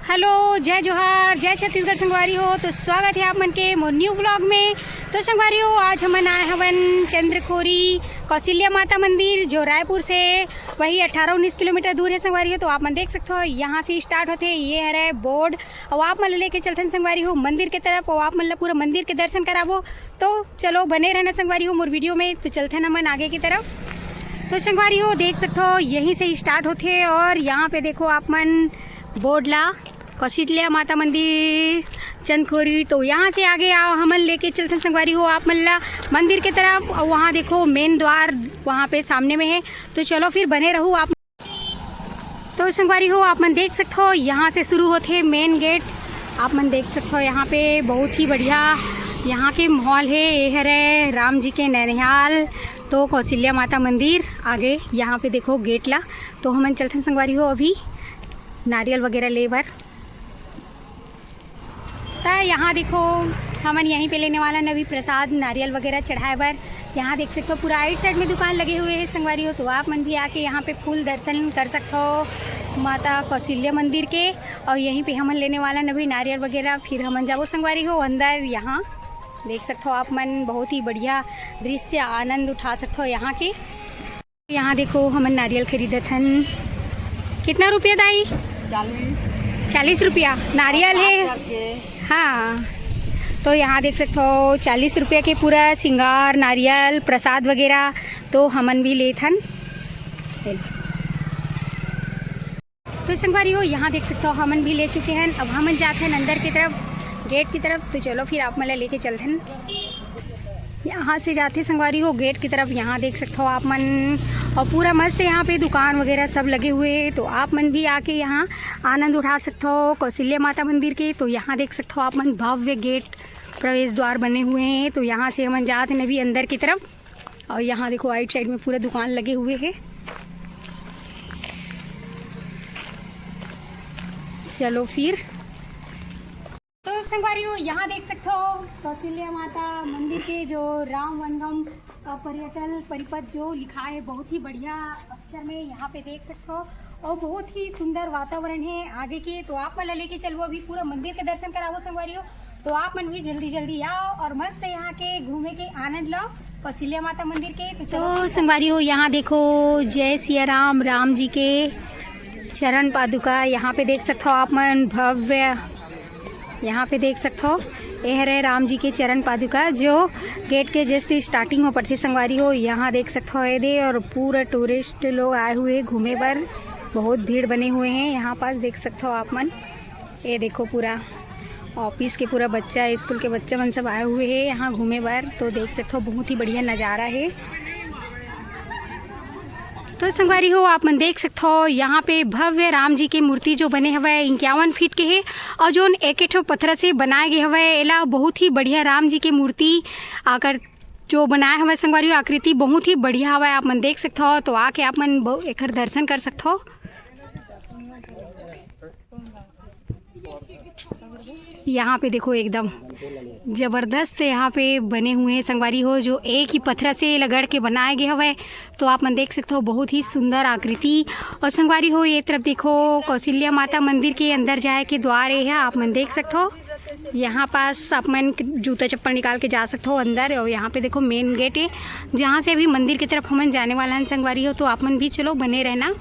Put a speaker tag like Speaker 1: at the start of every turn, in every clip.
Speaker 1: Hello, जय जोहार, जय छत्तीसगढ़ संगवारी हो। तो स्वागत है आप मन के मोर न्यू ब्लॉग में। तो संगवारी हो, आज हमन आए हवन चंद्रखोरी कौशल्या माता मंदिर, जो रायपुर से वही 18-19 किलोमीटर दूर है संगवारी हो। तो आप मन देख सकते हो यहाँ से स्टार्ट होते ये है बोर्ड, और आप मन लेके चलते संगवारी हो मंदिर के तरफ, और आप मन पूरा मंदिर के दर्शन कराबो। तो चलो बने रहना संगवारी हो मोर वीडियो में। तो चलते हैं हमन आगे की तरफ। तो संगवारी हो देख सकते हो यहीं से स्टार्ट होते, और यहाँ पे देखो आप मन बोर्ड ला कौशल्या माता मंदिर चंदखोरी। तो यहाँ से आगे आओ, हमन लेके चलते संगवारी हो आप मन ला मंदिर के तरफ, और वहाँ देखो मेन द्वार वहाँ पे सामने में है। तो चलो फिर बने रहो आप। तो संगवारी हो आप मन देख सकते हो यहाँ से शुरू होते मेन गेट। आप मन देख सकते हो यहाँ पे बहुत ही बढ़िया यहाँ के माहौल है। ये है राम जी के नैनिहाल, तो कौशल्या माता मंदिर आगे यहाँ पे देखो गेट ला। तो हमन चलते संगवारी हो अभी नारियल वगैरह ले बर। तो यहाँ देखो हमन यहीं पे लेने वाला नवी प्रसाद नारियल वगैरह चढ़ाए बर। यहाँ देख सकते हो पूरा राइट साइड में दुकान लगे हुए हैं संगवारी हो। तो आप मन भी आके यहाँ पे फुल दर्शन कर सकते हो माता कौशल्या मंदिर के। और यहीं पे हमन लेने वाला नवी नारियल वगैरह, फिर हमन जाबो संगवारी हो अंदर। यहाँ देख सकते हो आप मन बहुत ही बढ़िया दृश्य आनंद उठा सकते हो यहाँ के। यहाँ देखो हमन नारियल खरीदत हन। कितना रुपया दाई? 40 रुपया नारियल है। हाँ, तो यहाँ देख सकते हो 40 रुपये के पूरा श्रृंगार नारियल प्रसाद वगैरह। तो हमन भी ले थन। तो संगवारी हो यहाँ देख सकते हो हमन भी ले चुके हैं। अब हमन जाते हैं अंदर की तरफ, गेट की तरफ। तो चलो फिर आप मला लेके चलते हैं। यहाँ से जाते संगवारी हो गेट की तरफ। यहाँ देख सकते हो आप मन, और पूरा मस्त यहाँ पे दुकान वगैरह सब लगे हुए हैं। तो आप मन भी आके यहाँ आनंद उठा सकते हो कौशल्या माता मंदिर के। तो यहाँ देख सकते हो आप मन भव्य गेट प्रवेश द्वार बने हुए हैं। तो यहाँ से हम जाते हैं अभी अंदर की तरफ, और यहाँ देखो राइट साइड में पूरा दुकान लगे हुए हैं। चलो फिर। तो संगवारी हो यहाँ देख सकते हो कौशल्या माता मंदिर के जो राम वनगम पर्यटन परिपथ जो लिखा है बहुत ही बढ़िया अक्षर में यहाँ पे देख सकते हो, और बहुत ही सुंदर वातावरण है आगे के। तो आप मन लेके चलो अभी पूरा मंदिर के दर्शन करावो संगवारी हो। तो आप मन भी जल्दी जल्दी आओ और मस्त यहाँ के घूमे के आनंद लो कौशल्या माता मंदिर के। तो संगवारी हो यहाँ देखो जय सिया राम, राम जी के चरण पादुका यहाँ पे देख सकते हो आप मन भव्य। यहाँ पे देख सकते हो यह है राम जी के चरण पादुका, जो गेट के जस्ट स्टार्टिंग में पड़ती संगवारी हो। यहाँ देख सकते हो ये दे, और पूरा टूरिस्ट लोग आए हुए घूमे पर, बहुत भीड़ बने हुए हैं यहाँ पास देख सकते हो आप मन। ये देखो पूरा ऑफिस के पूरा बच्चा, स्कूल के बच्चे मन सब आए हुए हैं यहाँ घूमे पर। तो देख सकते हो बहुत ही बढ़िया नज़ारा है। तो संगवारी हो आप मन देख सकते हो यहाँ पे भव्य राम जी के मूर्ति जो बने हुए 51 फीट के है, और जो एक ठो पत्थर से बनाए गए हुए एला बहुत ही बढ़िया राम जी के मूर्ति आकर जो बनाए हुए संगवारी हो आकृति बहुत ही बढ़िया हवा आप मन देख सकते हो। तो आके आप मन एक दर्शन कर सकते हो। यहाँ पे देखो एकदम ज़बरदस्त यहाँ पे बने हुए हैं संगवारी हो, जो एक ही पत्थर से लगड़ के बनाए गए हुए। तो आप मन देख सकते हो बहुत ही सुंदर आकृति। और संगवारी हो ये तरफ देखो कौशल्या माता मंदिर के अंदर जाए के द्वार है, आप मन देख सकते हो। यहाँ पास आप मन जूता चप्पल निकाल के जा सकते हो अंदर। और यहाँ पे देखो मेन गेट है, जहाँ से अभी मंदिर की तरफ हमन जाने वाला है संगवारी हो। तो आप मन भी चलो बने रहना।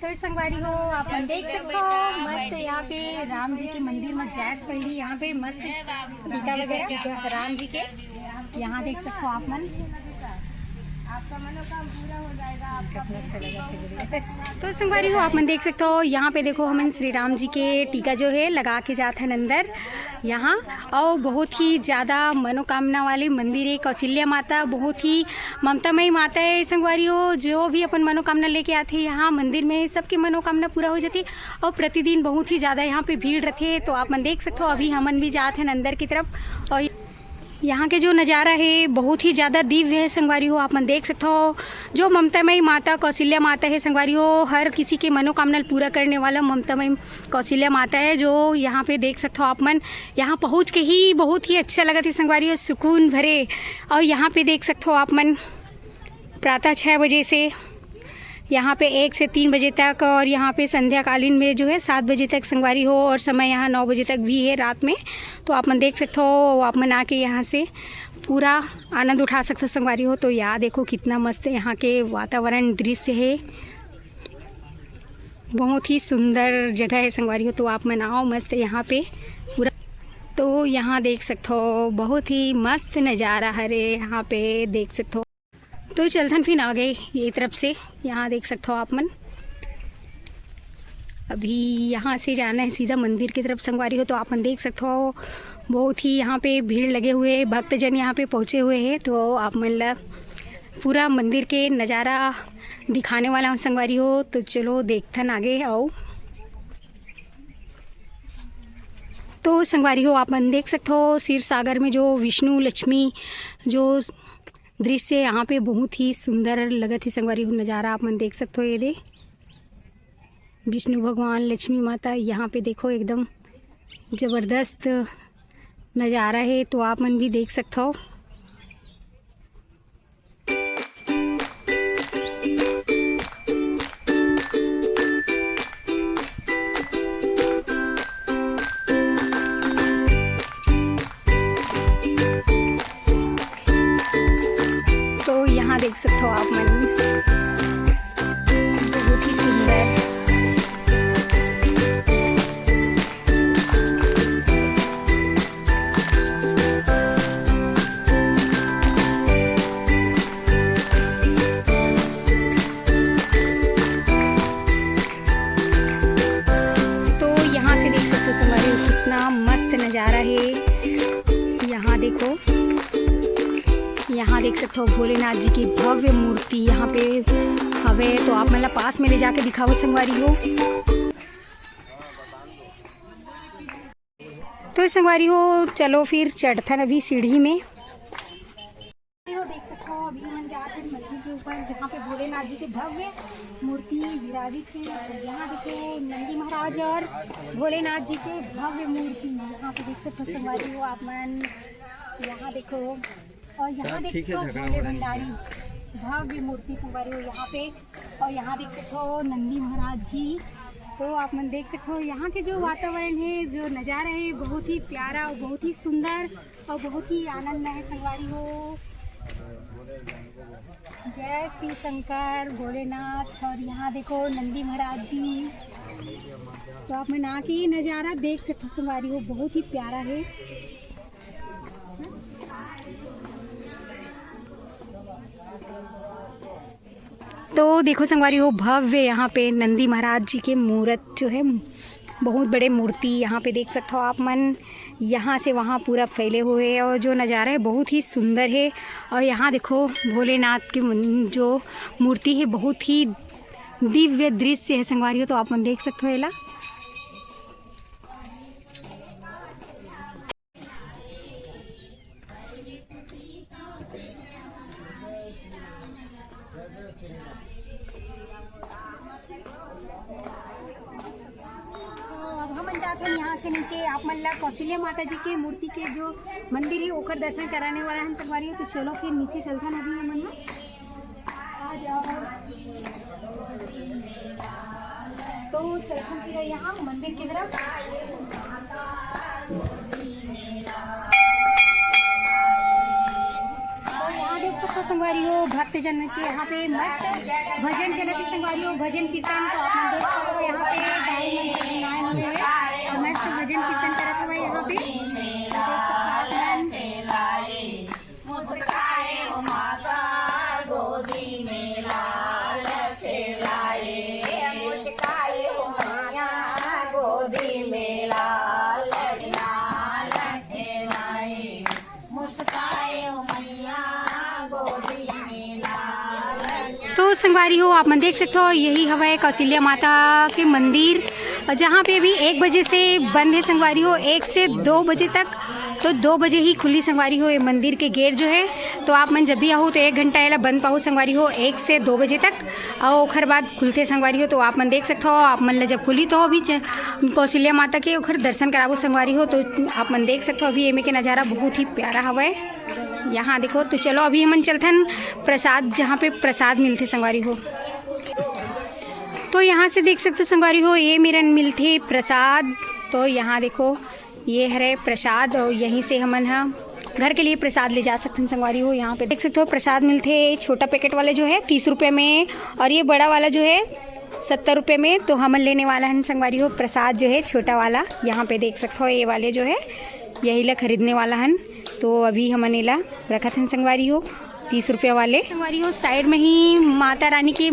Speaker 1: तो संगवारी हो आप मन देख सकते हो मस्त यहाँ पे राम जी के मंदिर में जैस पहली यहाँ पे मस्त टीका वगैरह राम जी के यहाँ देख सकते हो आप मन। आपका मनोकाम पूरा हो जाएगा, आपका अच्छा लगेगा। तो संगवारी हो आप मन देख सकते हो यहाँ पे देखो हमन श्री राम जी के टीका जो है लगा के जाते हैं अंदर यहाँ। और बहुत ही ज़्यादा मनोकामना वाले मंदिर है कौशल्या माता, बहुत ही ममतामयी माता है संगवारी हो। जो भी अपन मनोकामना लेके आते हैं यहाँ मंदिर में सबकी मनोकामना पूरा हो जाती है, और प्रतिदिन बहुत ही ज़्यादा यहाँ पे भीड़ रहती है। तो आप मन देख सकते हो अभी हमन भी जाते हैं अंदर की तरफ, और यहाँ के जो नज़ारा है बहुत ही ज़्यादा दिव्य है संगवारी हो। आप मन देख सकते हो जो ममतामयी माता कौशल्या माता है संगवारी हो, हर किसी के मनोकामना पूरा करने वाला ममतामयी कौशल्या माता है, जो यहाँ पे देख सकते हो आप मन। यहाँ पहुँच के ही बहुत ही अच्छा लगा था संगवारी हो, सुकून भरे। और यहाँ पे देख सकते हो आप मन प्रातः 6 बजे से यहाँ पे 1 से 3 बजे तक, और यहाँ पे संध्याकालीन में जो है 7 बजे तक संगवारी हो, और समय यहाँ 9 बजे तक भी है रात में। तो आप मन देख सकते हो, आप मन आके यहाँ से पूरा आनंद उठा सकते हो संगवारी हो। तो यहाँ देखो कितना मस्त यहाँ के वातावरण दृश्य है, बहुत ही सुंदर जगह है संगवारी हो। तो आप मन आओ मस्त यहाँ पे पूरा। तो यहाँ देख सकते हो बहुत ही मस्त नज़ारा है यहाँ पे देख सकते हो। तो चलथन फिर आ गए ये तरफ से, यहाँ देख सकते हो आप मन। अभी यहाँ से जाना है सीधा मंदिर की तरफ संगवारी हो। तो आप मन देख सकते हो बहुत ही यहाँ पे भीड़ लगे हुए, भक्तजन यहाँ पे पहुँचे हुए हैं। तो आप मन ला पूरा मंदिर के नज़ारा दिखाने वाला हूँ संगवारी हो। तो चलो देखथन आगे आओ। तो संगवारी हो आप मन देख सकते हो क्षीर सागर में जो विष्णु लक्ष्मी जो दृश्य यहाँ पे बहुत ही सुंदर लगत है संगवारी हो। नज़ारा आप मन देख सकते हो, ये दे विष्णु भगवान लक्ष्मी माता यहाँ पे देखो एकदम ज़बरदस्त नज़ारा है। तो आप मन भी देख सकते हो। तो यहाँ देख सकते हो आप मन बहुत ही सुंदर। कितना मस्त नज़ारा है यहाँ देखो। यहाँ देख सकते हो भोलेनाथ जी की भव्य मूर्ति यहाँ पे हवे। तो आप मतलब पास में ले जाके दिखाओ संगवारी हो। तो संगवारी हो चलो फिर चढ़थन अभी सीढ़ी में। देख सकते हो अभी हम जाते हैं मंदिर के ऊपर जहाँ पे भोलेनाथ जी की भव्य मूर्ति विराजित है। यहाँ देखो नंदी महाराज और भोलेनाथ जी के भव्य मूर्ति यहाँ पे देख सकते हो संगवारी हो आप मन। यहाँ देखो और यहाँ देखो भोले भंडारी भव्य मूर्ति संगवारी हो यहाँ पे। और यहाँ देख सकते हो नंदी महाराज जी। तो आप मन देख सकते हो यहाँ के जो वातावरण है, जो नज़ारा है बहुत ही प्यारा और बहुत ही सुंदर और बहुत ही आनंद है संगवारी हो। जय शिव शंकर भोलेनाथ। और यहाँ देखो नंदी महाराज जी। तो आप मन आके ये नज़ारा देख सकते हो संगवारी हो, बहुत ही प्यारा है। तो देखो संगवारी हो भव्य यहाँ पे नंदी महाराज जी के मूर्त जो है बहुत बड़े मूर्ति यहाँ पे देख सकते हो आप मन। यहाँ से वहाँ पूरा फैले हुए हैं और जो नज़ारा है बहुत ही सुंदर है। और यहाँ देखो भोलेनाथ की जो मूर्ति है बहुत ही दिव्य दृश्य है संगवारी हो। तो आप मन देख सकते हो एला। यहाँ से नीचे आप मन ला कौशल्या माता जी के मूर्ति के जो मंदिर है ओकर दर्शन कराने वाला हम संगवारी हो। तो चलो फिर नीचे चलता अभी मन आ जाओ। तो चलते फिर यहाँ मंदिर की तरफ। तो यहाँ देख सकते हो संगवारी हो भक्तजन के यहाँ पे मस्त भजन चलत है संगवारी हो, भजन कीर्तन। तो आप देख सकते हो यहाँ पे गाय मंदिर मस्त भजन कीर्तन करत हुआ यहाँ पे देख सकते तो संगवारी हो आप मन देख सकते हो यही हवा कौशल्या माता के मंदिर जहाँ पे भी 1 बजे से बंद है संगवारी हो, 1 से 2 बजे तक। तो 2 बजे ही खुली संगवारी हो ये मंदिर के गेट जो है। तो आप मन जब भी आओ तो 1 घंटा एला बंद पाओ संगवारी हो 1 से 2 बजे तक और ओखर बाद खुलते संगवारी हो। तो आप मन देख सकते हो आप मन ला जब खुली तो भी कौशल्या माता के ओखर दर्शन कराबो संगवारी हो। तो आप मन देख सकते हो अभी एमे के नज़ारा बहुत ही प्यारा हवा है यहाँ देखो। तो चलो अभी हमन चलथन प्रसाद जहाँ पे प्रसाद मिलते संगवारी हो। तो यहाँ से देख सकते हो संगवारी हो, ये मेरा मिलते प्रसाद। तो यहाँ देखो ये है प्रसाद और यहीं से हमन घर के लिए प्रसाद ले जा सकते हैं संगवारी हो। यहाँ पे देख सकते हो प्रसाद मिलते, छोटा पैकेट वाले जो है 30 रुपये में और ये बड़ा वाला जो है 70 रुपये में। तो हमन लेने वाला है संगवारी हो प्रसाद जो है छोटा वाला। यहाँ पे देख सकते हो ये वाले जो है यही ला खरीदने वाला है। तो अभी हमन ला रखा था संगवारी हो 30 रुपये वाले। संगवारी हो साइड में ही माता रानी के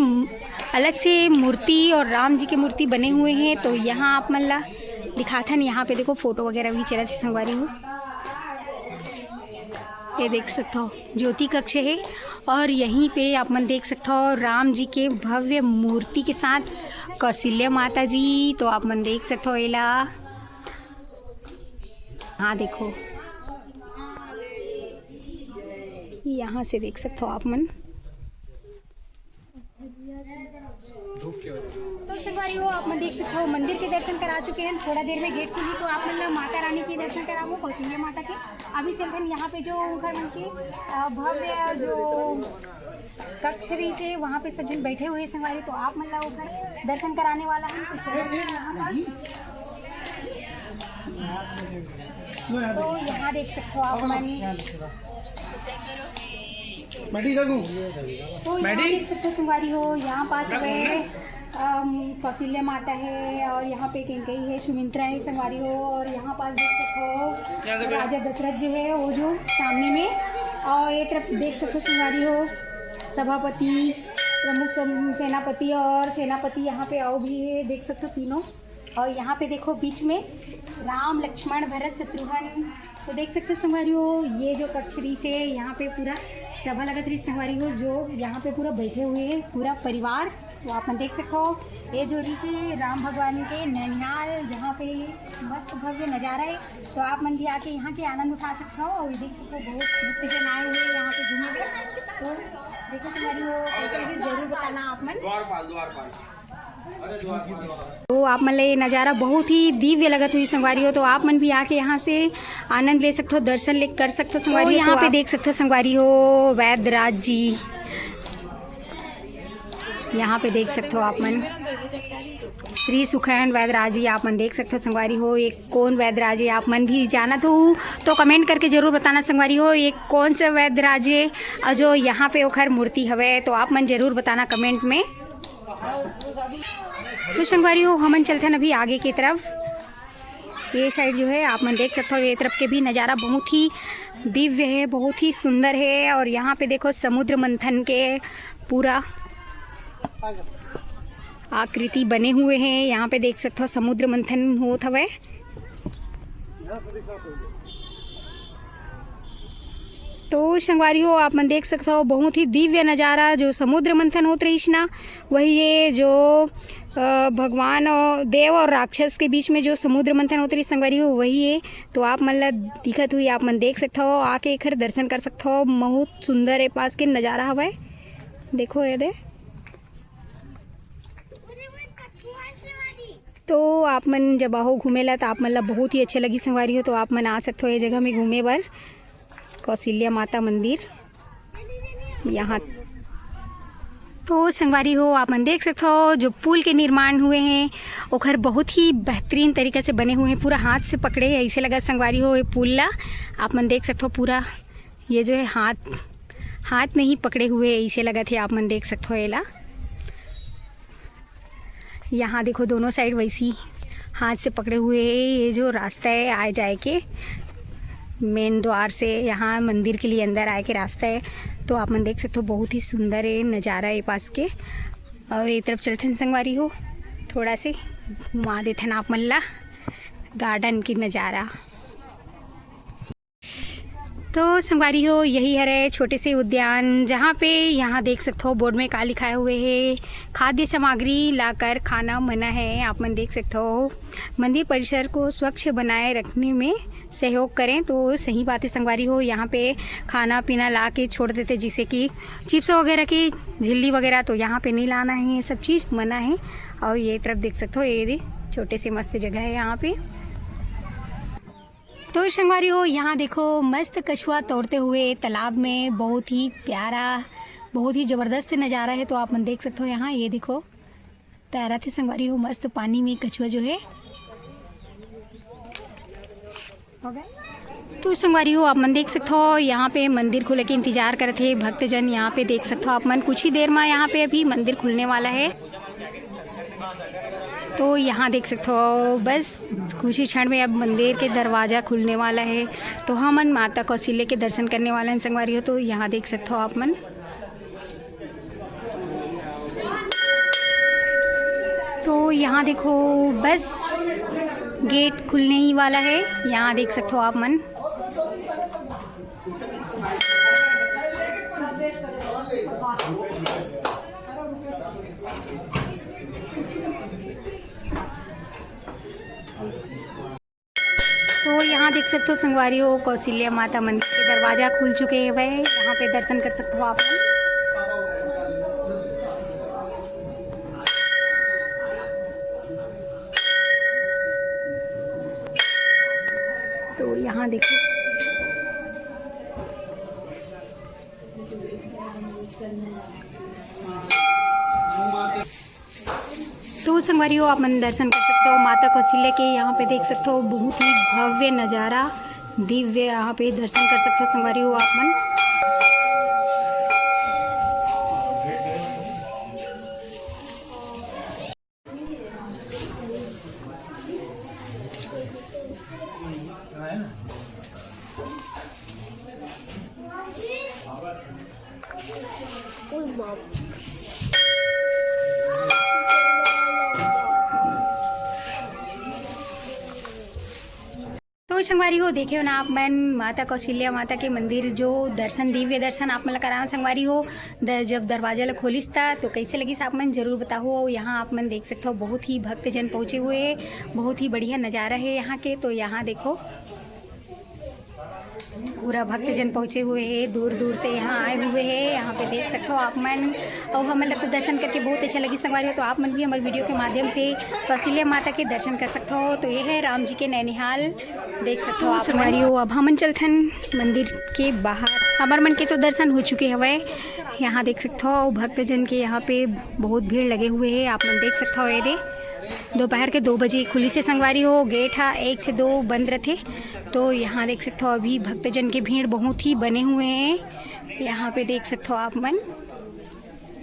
Speaker 1: अलग से मूर्ति और राम जी की मूर्ति बने हुए हैं। तो यहाँ आप मन ला दिखाता है। यहाँ पे देखो फोटो वगैरह भी चला थे संगवारी हो। ये देख सकते हो ज्योति कक्ष है और यहीं पे आप मन देख सकते हो राम जी के भव्य मूर्ति के साथ कौशल्या माता जी। तो आप मन देख सकते हो एला। हाँ देखो यहाँ से देख सकते हो आप मन। तो संगवारी हो आप मन देख सकते हो मंदिर के दर्शन करा चुके हैं। थोड़ा देर में गेट खुली तो आप मन माता रानी के दर्शन कराओ कौशल्या माता के। अभी चलते हैं यहाँ पे जो घर मन के भव्य जो कक्षरी से वहाँ पे सब जन बैठे हुए हैं संगवारी। तो आप मन ला ऊपर दर्शन कराने वाला है। तो यहाँ देख सकते हो आप मन। तो यहाँ देख सकते हो संगवारी हो यहाँ पास है कौशल्या माता है और यहाँ पे केंकई है, सुमित्रा है संगवारी हो। और यहाँ पास देख सकते हो राजा दशरथ जो है वो जो सामने में। और ये तरफ देख सकते हो संगवारी हो सभापति, प्रमुख सेनापति और सेनापति यहाँ पे आओ भी है देख सकते हो तीनों। और यहाँ पे देखो बीच में राम लक्ष्मण भरत शत्रुघ्न। तो देख सकते हो संगवारी हो ये जो कक्षरी से यहाँ पे पूरा सभा लगत रही संगवारी हो जो यहाँ पे पूरा बैठे हुए हैं पूरा परिवार। तो आप देख सकते हो ये जो ऋषि राम भगवान के नैनिहाल जहाँ पे मस्त भव्य नज़ारा है। तो आप मन भी आके यहाँ के आनंद उठा सकते हो। और देख सकते हो बहुत भक्त जन आए हुए हैं यहाँ पे घूमने के। तो देखो संगवारी हो कैसे लगी ज़रूर बताना आप मन। तो आप मन ये नज़ारा बहुत ही दिव्य लगत हुई संगवारी हो। तो आप मन भी आके यहाँ से आनंद ले सकते हो, दर्शन ले कर सकते हो संगवारी। यहाँ पे देख सकते हो संगवारी हो वैद्यराज जी। यहाँ पे देख सकते हो आप मन श्री सुखैन वैद्यराज जी आप मन देख सकते हो संगवारी हो। एक कौन वैद्यराज है आप मन भी जाना तो कमेंट करके जरूर बताना संगवारी हो एक कौन सा वैद्यराज है और जो यहाँ पे ओखर मूर्ति हवे। तो आप मन जरूर बताना कमेंट में। तो संगवारी हो हमन चलते हैं अभी आगे की तरफ। ये साइड जो है आप मन देख सकते हो ये तरफ के भी नज़ारा बहुत ही दिव्य है, बहुत ही सुंदर है। और यहाँ पे देखो समुद्र मंथन के पूरा आकृति बने हुए हैं। यहाँ पे देख सकते हो समुद्र मंथन होत हवे। तो संगवारी हो आप मन देख सकते हो बहुत ही दिव्य नज़ारा जो समुद्र मंथन होत रही ना वही ये जो भगवान और देव और राक्षस के बीच में जो समुद्र मंथन होत रही संगवारी हो वही है। तो आप मन ला दिखत हुई आप मन देख सकते हो आके एक दर्शन कर सकते हो। बहुत सुंदर है पास के नज़ारा हवे देखो ये दे। तो आप मन जब आओ घूमेला तो आप मन ला बहुत ही अच्छे लगी संगवारी हो। तो आप मन आ सकते हो ये जगह में घूमे बर कौशल्या माता मंदिर यहाँ। तो संगवारी हो आप मन देख सकते हो जो पुल के निर्माण हुए हैं ओखर बहुत ही बेहतरीन तरीके से बने हुए हैं। पूरा हाथ से पकड़े ऐसे लगा संगवारी हो ये पुल ला आप मन देख सकते हो पूरा ये जो है हाथ में ही पकड़े हुए ऐसे लगा थे आप मन देख सकते हो एला। यहाँ देखो दोनों साइड वैसी हाथ से पकड़े हुए ये जो रास्ता है आए जाए के मेन द्वार से यहाँ मंदिर के लिए अंदर आए के रास्ता है। तो आप मन देख सकते हो बहुत ही सुंदर है नज़ारा है पास के। और ये तरफ चलते हैं संगवारी हो थोड़ा से घुमा देते हैं आप मन ला गार्डन की नज़ारा। तो संगवारी हो यही है छोटे से उद्यान जहाँ पे यहाँ देख सकते हो बोर्ड में का लिखाए हुए है खाद्य सामग्री लाकर खाना मना है। आप मन देख सकते हो मंदिर परिसर को स्वच्छ बनाए रखने में सहयोग करें। तो सही बात है संगवारी हो यहाँ पे खाना पीना ला के छोड़ देते जैसे कि चिप्स वगैरह की झिल्ली वगैरह तो यहाँ पे नहीं लाना है, ये सब चीज़ मना है। और ये तरफ देख सकते हो ये छोटे से मस्त जगह है यहाँ पे। तो संगवारी हो यहाँ देखो मस्त कछुआ तोड़ते हुए तालाब में बहुत ही प्यारा बहुत ही ज़बरदस्त नज़ारा है। तो आप मन देख सकते हो यहाँ ये देखो तैरा थे संगवारी हो मस्त पानी में कछुआ जो है हो गए। तो संगवारी हो आप मन देख सकते हो यहाँ पे मंदिर खुले के इंतजार करे थे भक्तजन। यहाँ पे देख सकते हो आप मन कुछ ही देर में यहाँ पे अभी मंदिर खुलने वाला है। तो यहाँ देख सकते हो बस कुछ ही क्षण में अब मंदिर के दरवाज़ा खुलने वाला है। तो हम मन माता कौशल्या के दर्शन करने वाले हैं संगवारी हो। तो यहाँ देख सकते हो आप मन। तो यहाँ देखो बस गेट खुलने ही वाला है। यहाँ देख सकते हो आप मन। तो यहाँ देख सकते हो संगवारी हो कौशल्या माता मंदिर के दरवाज़ा खुल चुके हैं। वह यहाँ पे दर्शन कर सकते हो आप। तो यहाँ देखो तो संगवारी हो आप मन दर्शन कर सकते हो माता कौशल्या के। यहाँ पे देख सकते हो बहुत ही भव्य नज़ारा दिव्य यहाँ पे दर्शन कर सकते हो संगवारी हो आप मन। तो संगवारी हो देखे हो ना आप मन माता कौशल्या माता के मंदिर जो दर्शन दिव्य दर्शन आप मन कराना संगवारी हो। जब दरवाजा ला खोलिस था तो कैसे लगिस आप मन जरूर बताओ। यहाँ आप मन देख सकते हो बहुत ही भक्तजन पहुँचे हुए हैं। बहुत ही बढ़िया नज़ारा है यहाँ के। तो यहाँ देखो पूरा भक्तजन पहुँचे हुए हैं दूर दूर से यहाँ आए हुए हैं। यहाँ पे देख सकते हो आप मन। और हमें लगता है दर्शन करके बहुत अच्छा लगी संगवारी हो। तो आप मन भी हमारे वीडियो के माध्यम से कौशल्या माता के दर्शन कर सकते हो। तो ये है राम जी के नैनीहाल देख सकते हो आप संगवारी हो। अब हम चलथन मंदिर के बाहर। हमार मन के तो दर्शन हो चुके हवे। यहाँ देख सकते हो भक्तजन के यहाँ पे बहुत भीड़ लगे हुए हैं। आप मन देख सकते हो। ये दे दोपहर के 2 बजे खुली से संगवारी हो। गेट है 1 से 2 बंद रहते। तो यहाँ देख सकते हो अभी भक्तजन के भीड़ बहुत ही बने हुए हैं। यहाँ पे देख सकते हो आप मन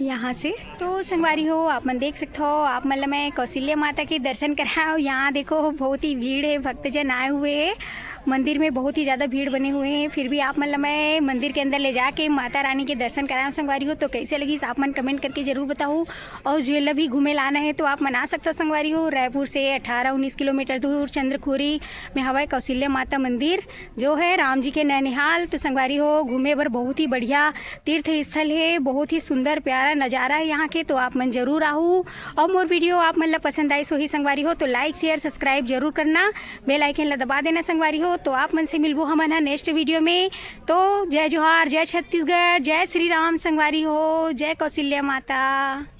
Speaker 1: यहाँ से। तो संगवारी हो आप मन देख सकते हो आप मतलब मैं कौशल्या माता के दर्शन कराओ। यहाँ देखो बहुत ही भीड़ है भक्तजन आए हुए हैं। मंदिर में बहुत ही ज़्यादा भीड़ बने हुए हैं। फिर भी आप मतलब मैं मंदिर के अंदर ले जाके माता रानी के दर्शन कराऊँ संगवारी हो। तो कैसे लगी आप मन कमेंट करके ज़रूर बताओ। और ज्वेलर भी घूमे लाना है तो आप मना सकते हो संगवारी हो। रायपुर से 18-19 किलोमीटर दूर चंद्रखोरी में हवा कौशल्या माता मंदिर जो है राम जी के नैनीहाल। तो संगवारी हो घूमे पर बहुत ही बढ़िया तीर्थ स्थल है। बहुत ही सुंदर प्यारा नज़ारा है यहाँ के। तो आप मन जरूर आओ। और मोर वीडियो आप मतलब पसंद आई सो ही संगवारी हो तो लाइक शेयर सब्सक्राइब जरूर करना। बेल आइकन ला दबा देना संगवारी हो। तो आप मन से मिलबो हमन है नेक्स्ट वीडियो में। तो जय जोहार, जय छत्तीसगढ़, जय श्री राम संगवारी हो, जय कौशल्या माता।